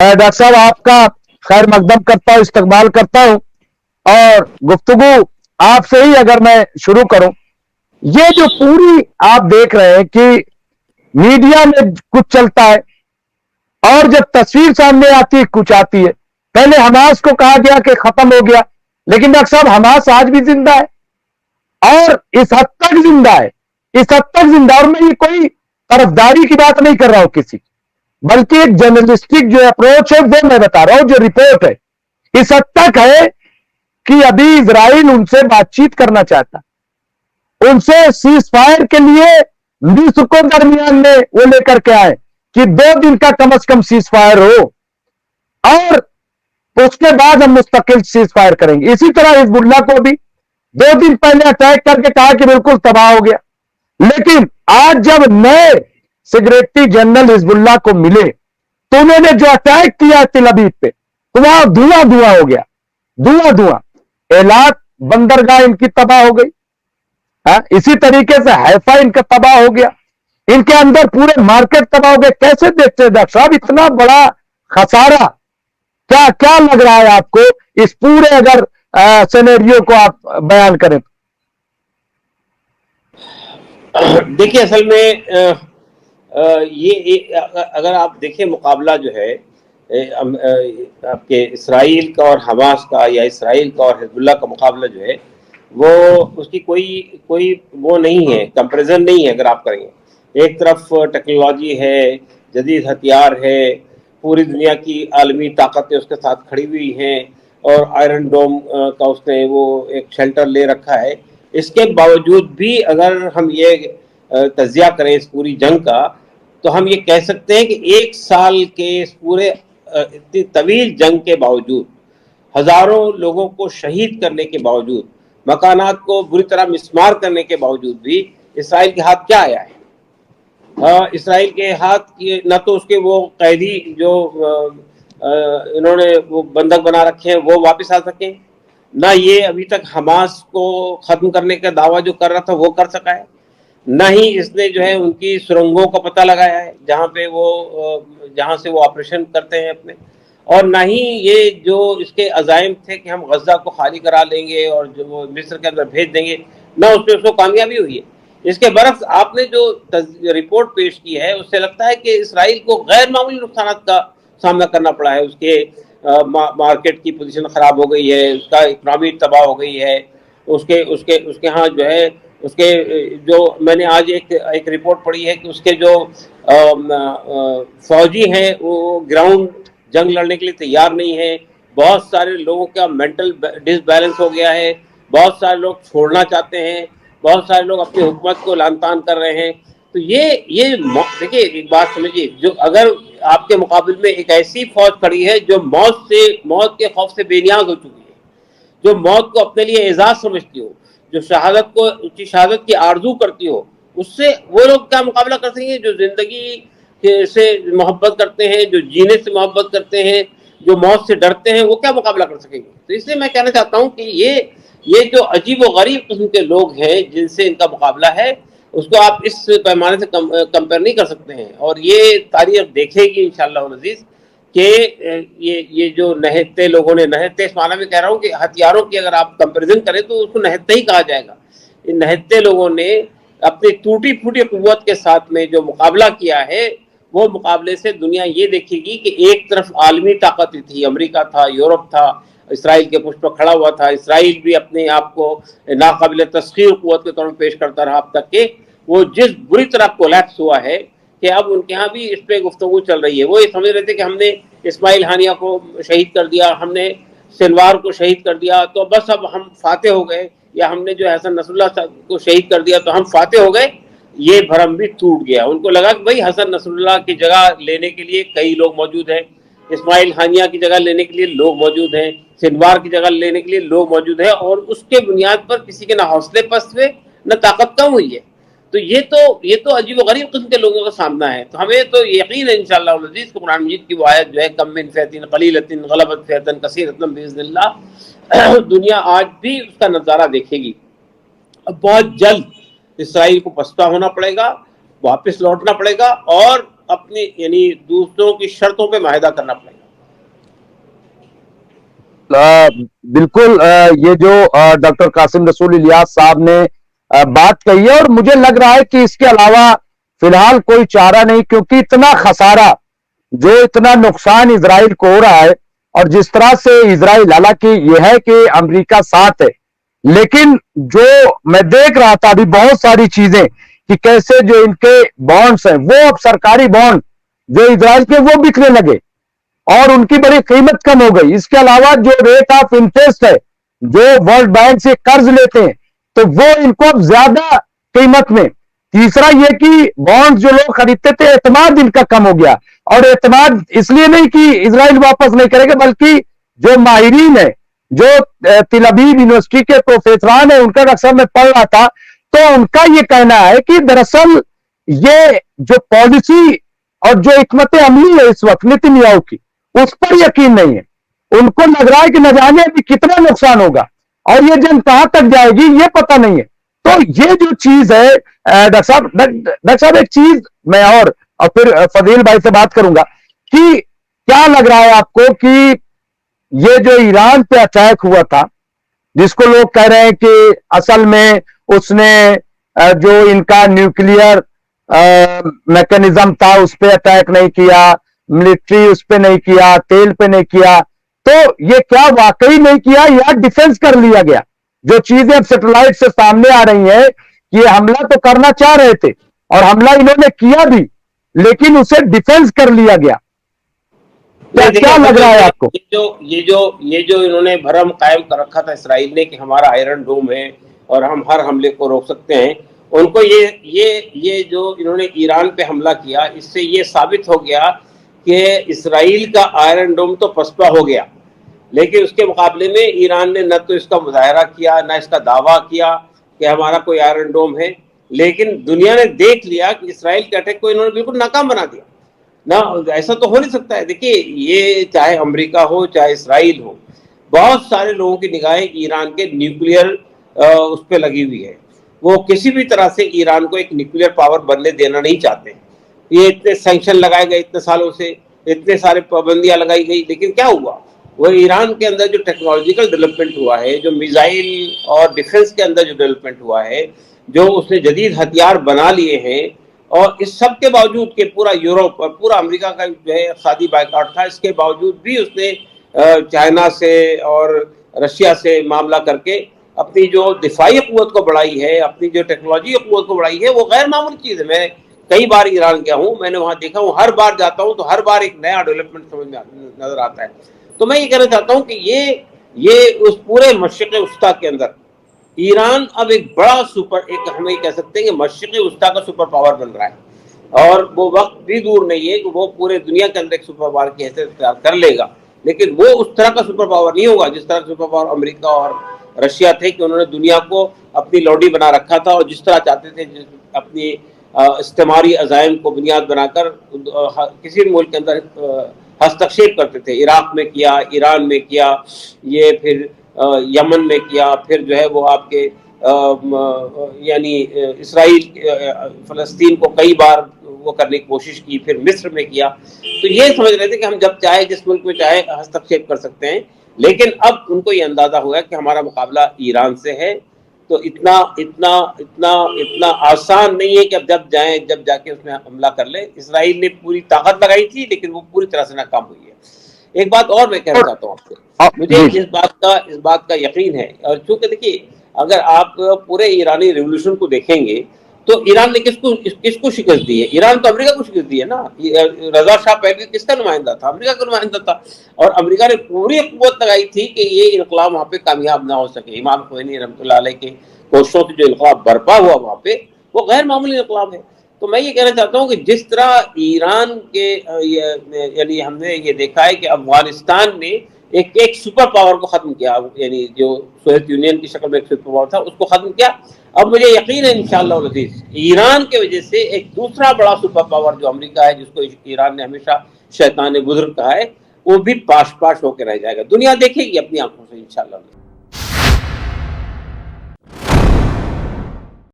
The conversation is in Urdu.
ڈاکٹر صاحب آپ کا خیر مقدم کرتا ہوں، استقبال کرتا ہوں، اور گفتگو آپ سے ہی اگر میں شروع کروں، یہ جو پوری آپ دیکھ رہے ہیں کہ میڈیا میں کچھ چلتا ہے اور جب تصویر سامنے آتی ہے کچھ آتی ہے. پہلے حماس کو کہا گیا کہ ختم ہو گیا، لیکن ڈاکٹر صاحب حماس آج بھی زندہ ہے اور اس حد تک زندہ ہے، اس حد تک زندہ. اور میں یہ کوئی طرفداری کی بات نہیں کر رہا ہوں کسی، بلکہ ایک جرنلسٹک جو اپروچ ہے وہ میں بتا رہا ہوں. جو رپورٹ ہے اس حد تک ہے کہ ابھی اسرائیل ان سے بات چیت کرنا چاہتا، ان سے سیز فائر کے لیے مصر کو درمیان میں وہ لے کر کے آئے کہ 2 دن کا کم از کم سیز فائر ہو، اور اس کے بعد ہم مستقل سیز فائر کریں گے. اسی طرح حزب اللہ کو بھی 2 دن پہلے اٹیک کر کے کہا کہ بالکل تباہ ہو گیا. لیکن آج جب نئے سیکریٹری جنرل حزب اللہ کو ملے تو انہوں نے جو اٹیک کیا تل ابیب پہ، تو وہاں دھواں دھواں ہو گیا، دھواں دھواں. ایلات بندرگاہ ان کی تباہ ہو گئی، اسی طریقے سے حیفا ان کا تباہ ہو گیا، ان کے اندر پورے مارکیٹ تباہ ہو گئے. کیسے دیکھتے ہیں ڈاکٹر صاحب اتنا بڑا خسارہ؟ کیا کیا لگ رہا ہے آپ کو اس پورے اگر سینیریو کو آپ بیان کریں؟ دیکھیے اصل میں یہ اگر آپ دیکھیں مقابلہ جو ہے آپ کے اسرائیل کا اور حماس کا، یا اسرائیل کا اور حزب اللہ کا مقابلہ جو ہے، وہ اس کی کوئی وہ نہیں ہے، کمپیریزن نہیں ہے. اگر آپ کریں گے، ایک طرف ٹیکنالوجی ہے، جدید ہتھیار ہے، پوری دنیا کی عالمی طاقتیں اس کے ساتھ کھڑی ہوئی ہیں، اور آئرن ڈوم کا اس نے وہ ایک شیلٹر لے رکھا ہے. اس کے باوجود بھی اگر ہم یہ تجزیہ کریں اس پوری جنگ کا، تو ہم یہ کہہ سکتے ہیں کہ 1 سال کے اس پورے اتنی طویل جنگ کے باوجود، ہزاروں لوگوں کو شہید کرنے کے باوجود، مکانات کو بری طرح مسمار کرنے کے باوجود بھی اسرائیل کے ہاتھ کیا آیا ہے؟ اسرائیل کے ہاتھ نہ تو اس کے وہ قیدی جو انہوں نے وہ بندک بنا رکھے ہیں وہ واپس آ سکیں، نہ یہ ابھی تک حماس کو ختم کرنے کا دعویٰ جو کر رہا تھا وہ کر سکا ہے، نہ ہی اس نے جو ہے ان کی سرنگوں کا پتہ لگایا ہے جہاں سے وہ آپریشن کرتے ہیں اپنے، اور نہ ہی یہ جو اس کے عزائم تھے کہ ہم غزہ کو خالی کرا لیں گے اور جو وہ مصر کے اندر بھیج دیں گے، نہ اس پہ اس کو کامیابی ہوئی ہے. اس کے برعکس آپ نے جو رپورٹ پیش کی ہے اس سے لگتا ہے کہ اسرائیل کو غیر معمولی نقصانات کا سامنا کرنا پڑا ہے. اس کے مارکیٹ کی پوزیشن خراب ہو گئی ہے، اس کا اکنامی تباہ ہو گئی ہے، اس کے ہاں جو ہے اس کے جو میں نے آج ایک رپورٹ پڑھی ہے کہ اس کے جو فوجی ہیں وہ گراؤنڈ جنگ لڑنے کے لیے تیار نہیں ہیں. بہت سارے لوگوں کا مینٹل ڈس بیلنس ہو گیا ہے، بہت سارے لوگ چھوڑنا چاہتے ہیں، بہت سارے لوگ اپنی حکومت کو لعن طعن کر رہے ہیں. تو یہ دیکھیے ایک بات سمجھیے، جو اگر آپ کے مقابل میں ایک ایسی فوج کھڑی ہے جو موت کے خوف سے بے نیاز ہو چکی ہے، جو موت کو اپنے لیے اعزاز سمجھتی ہو، جو شہادت کو اونچی شہادت کی آرزو کرتی ہو، اس سے وہ لوگ کیا مقابلہ کر سکیں گے؟ جو زندگی سے محبت کرتے ہیں، جو جینے سے محبت کرتے ہیں، جو موت سے ڈرتے ہیں، وہ کیا مقابلہ کر سکیں گے؟ تو اس لیے میں کہنا چاہتا ہوں کہ یہ جو عجیب و غریب قسم کے لوگ ہیں جن سے ان کا مقابلہ ہے، اس کو آپ اس پیمانے سے کمپیئر نہیں کر سکتے ہیں. اور یہ تاریخ دیکھے گی انشاءاللہ العزیز کہ یہ جو نہتے لوگوں نے، نہتے اس معنی میں کہہ رہا ہوں کہ ہتھیاروں کی اگر آپ کمپیریزن کریں تو اس کو نہتے ہی کہا جائے گا. ان نہتے لوگوں نے اپنی ٹوٹی پھوٹی قوت کے ساتھ میں جو مقابلہ کیا ہے، وہ مقابلے سے دنیا یہ دیکھے گی کہ ایک طرف عالمی طاقت تھی، امریکہ تھا، یورپ تھا، اسرائیل کے پشت پر کھڑا ہوا تھا. اسرائیل بھی اپنے آپ کو ناقابل تسخیر قوت کے طور پر پیش کرتا رہا، اب تک کہ وہ جس بری طرح کولیپس ہوا ہے کہ اب ان کے ہاں بھی اس پہ گفتگو چل رہی ہے. وہ یہ سمجھ رہے تھے کہ ہم نے اسماعیل ہانیہ کو شہید کر دیا، ہم نے سنوار کو شہید کر دیا، تو بس اب ہم فاتح ہو گئے، یا ہم نے جو حسن نصر اللہ صاحب کو شہید کر دیا تو ہم فاتح ہو گئے. یہ بھرم بھی ٹوٹ گیا. ان کو لگا کہ بھائی حسن نصر اللہ کی جگہ لینے کے لیے کئی لوگ موجود ہیں، اسماعیل ہانیہ کی جگہ لینے کے لیے لوگ موجود ہیں، سنوار کی جگہ لینے کے لیے لوگ موجود ہیں، اور اس کے بنیاد پر کسی کے نہ حوصلے پست ہوئے نہ طاقت کم ہوئی ہے. تو یہ تو عجیب و غریب قسم کے لوگوں کا سامنا ہے. تو ہمیں تو یقین ہے انشاءاللہ العزیز کہ قرآن مجید کی وہ آیت جو ہے کم من فئۃ قلیلۃ غلبت فئۃ کثیرۃ باذن اللہ، دنیا آج بھی اس کا نظارہ دیکھے گی. اب بہت جلد اسرائیل کو پستہ ہونا پڑے گا، واپس لوٹنا پڑے گا، اور اپنی یعنی دوسروں کی شرطوں پہ معاہدہ کرنا پڑے گا. بالکل یہ جو ڈاکٹر قاسم رسول الیاس صاحب نے بات کہی ہے، اور مجھے لگ رہا ہے کہ اس کے علاوہ فی الحال کوئی چارہ نہیں، کیونکہ اتنا خسارہ، جو اتنا نقصان اسرائیل کو ہو رہا ہے، اور جس طرح سے اسرائیل، حالانکہ یہ ہے کہ امریکہ ساتھ ہے، لیکن جو میں دیکھ رہا تھا ابھی بہت ساری چیزیں کہ کیسے جو ان کے بانڈز ہیں، وہ اب سرکاری بانڈ جو اسرائیل کے وہ بکنے لگے اور ان کی بڑی قیمت کم ہو گئی۔ اس کے علاوہ جو ریٹ آف انٹرسٹ ہے، جو ورلڈ بینک سے قرض لیتے ہیں، تو وہ ان کو اب زیادہ قیمت میں۔ تیسرا یہ کہ بانڈ جو لوگ خریدتے تھے، اعتماد ان کا کم ہو گیا، اور اعتماد اس لیے نہیں کہ اسرائیل واپس نہیں کرے گا، بلکہ جو ماہرین ہیں، جو تل ابیب یونیورسٹی کے پروفیسران ہیں، ان کا اکثر میں پڑھ رہا تھا، تو ان کا یہ کہنا ہے کہ دراصل یہ جو پالیسی اور جو حکمت عملی ہے اس وقت نیتن یاہو کی، اس پر یقین نہیں ہے۔ ان کو لگ رہا ہے کہ نہ جانے ابھی کتنا نقصان ہوگا اور یہ جنگ کہاں تک جائے گی یہ پتہ نہیں ہے۔ تو یہ جو چیز ہے ڈاکٹر صاحب ایک چیز میں اور پھر فضیل بھائی سے بات کروں گا کہ کیا لگ رہا ہے آپ کو کہ یہ جو ایران پہ اٹیک ہوا تھا، جس کو لوگ کہہ رہے ہیں کہ اصل میں اس نے جو ان کا نیوکلیئر میکانزم تھا اس پہ اٹیک نہیں کیا، ملٹری اس پہ نہیں کیا، تیل پہ نہیں کیا، تو یہ کیا واقعی نہیں کیا یا ڈیفنس کر لیا گیا؟ جو چیزیں اب سیٹلائٹ سے سامنے آ رہی ہیں کہ یہ حملہ تو کرنا چاہ رہے تھے اور حملہ انہوں نے کیا بھی، لیکن اسے ڈیفنس کر لیا گیا، کیا لگ رہا ہے آپ کو؟ یہ جو انہوں نے بھرم قائم کر رکھا تھا اسرائیل نے کہ ہمارا آئرن ڈوم ہے اور ہم ہر حملے کو روک سکتے ہیں، ان کو یہ جو انہوں نے ایران پہ حملہ کیا، اس سے یہ ثابت ہو گیا کہ اسرائیل کا آئرن ڈوم تو پسپا ہو گیا، لیکن اس کے مقابلے میں ایران نے نہ تو اس کا مظاہرہ کیا، نہ اس کا دعویٰ کیا کہ ہمارا کوئی آئرن ڈوم ہے، لیکن دنیا نے دیکھ لیا کہ اسرائیل کے اٹیک کو انہوں نے بالکل ناکام بنا دیا۔ نہ ایسا تو ہو نہیں سکتا ہے۔ دیکھیے، یہ چاہے امریکہ ہو چاہے اسرائیل ہو، بہت سارے لوگوں کی نگاہیں ایران کے نیوکلیئر اس پہ لگی ہوئی ہے، وہ کسی بھی طرح سے ایران کو ایک نیوکلیئر پاور بننے دینا نہیں چاہتے۔ یہ اتنے سینکشن لگائے گئے اتنے سالوں سے، اتنے سارے پابندیاں لگائی گئی، لیکن کیا ہوا؟ وہ ایران کے اندر جو ٹیکنالوجیکل ڈیولپمنٹ ہوا ہے، جو میزائل اور ڈیفنس کے اندر جو ڈیولپمنٹ ہوا ہے، جو اس نے جدید ہتھیار بنا لیے ہیں، اور اس سب کے باوجود کہ پورا یورپ اور پورا امریکہ کا جو ہے اقتصادی بائیکاٹ تھا، اس کے باوجود بھی اس نے چائنا سے اور رشیا سے معاملہ کر کے اپنی جو دفاعی قوت کو بڑھائی ہے، اپنی جو ٹیکنالوجی قوت کو بڑھائی ہے، وہ غیر معمولی چیز ہے۔ میں کئی بار ایران گیا ہوں، میں نے وہاں دیکھا ہوں، ہر بار جاتا ہوں تو ہر بار ایک نیا ڈیولپمنٹ سمجھ میں نظر آتا ہے۔ تو میں یہ کہنا چاہتا ہوں کہ یہ اس پورے مشرق وسطیٰ کے اندر ایران اب ایک بڑا ہم یہ کہہ سکتے ہیں کہ مشرق وسطیٰ کا سپر پاور بن رہا ہے، اور وہ وقت بھی دور نہیں ہے کہ وہ پورے دنیا کے اندر ایک سپر پاور کی حیثیت اختیار کر لے گا، لیکن وہ اس طرح کا سپر پاور نہیں ہوگا جس طرح سپر پاور امریکہ اور رشیا تھے، کہ انہوں نے دنیا کو اپنی لوڈی بنا رکھا تھا اور جس طرح چاہتے تھے اپنی استعماری عزائم کو بنیاد بنا کر کسی بھی ملک کے اندر ہستکشیپ کرتے تھے۔ عراق میں کیا، ایران میں کیا، یہ پھر یمن میں کیا، پھر جو ہے وہ آپ کے یعنی اسرائیل فلسطین کو کئی بار وہ کرنے کی کوشش کی، پھر مصر میں کیا۔ تو یہ سمجھ رہے تھے کہ ہم جب چاہے جس ملک میں چاہے ہستکشیپ کر سکتے ہیں، لیکن اب ان کو یہ اندازہ ہوا کہ ہمارا مقابلہ ایران سے ہے، تو اتنا آسان نہیں ہے کہ اب جب جا کے اس میں حملہ کر لے۔ اسرائیل نے پوری طاقت لگائی تھی، لیکن وہ پوری طرح سے ناکام ہوئی ہے۔ ایک بات اور میں کہنا چاہتا ہوں آپ سے، مجھے اس بات کا یقین ہے، اور چونکہ دیکھیے اگر آپ پورے ایرانی ریولوشن کو دیکھیں گے تو ایران نے کس کو شکست دی ہے؟ ایران تو امریکہ کو شکست دی ہے نا۔ رضا شاہ پہلوی کس کا نمائندہ تھا؟ امریکہ کا نمائندہ تھا، اور امریکہ نے پوری قوت لگائی تھی کہ یہ انقلاب وہاں پہ کامیاب نہ ہو سکے۔ امام خمینی رحمۃ اللہ علیہ کے کوششوں سے جو انقلاب برپا ہوا وہاں پہ، وہ غیر معمولی انقلاب ہے۔ تو میں یہ کہنا چاہتا ہوں کہ جس طرح ایران کے یعنی ہم نے یہ دیکھا ہے کہ افغانستان نے ایک سپر پاور کو ختم کیا، یعنی جو سوویت یونین کی شکل میں ایک سپر پاور تھا اس کو ختم کیا۔ اب مجھے یقین ہے انشاءاللہ العزیز ایران کے وجہ سے ایک دوسرا بڑا سپر پاور جو امریکہ ہے، جس کو ایران نے ہمیشہ شیطان بزرگ کہا ہے، وہ بھی پاش ہو کے رہ جائے گا۔ دنیا دیکھے گی اپنی آنکھوں سے انشاءاللہ۔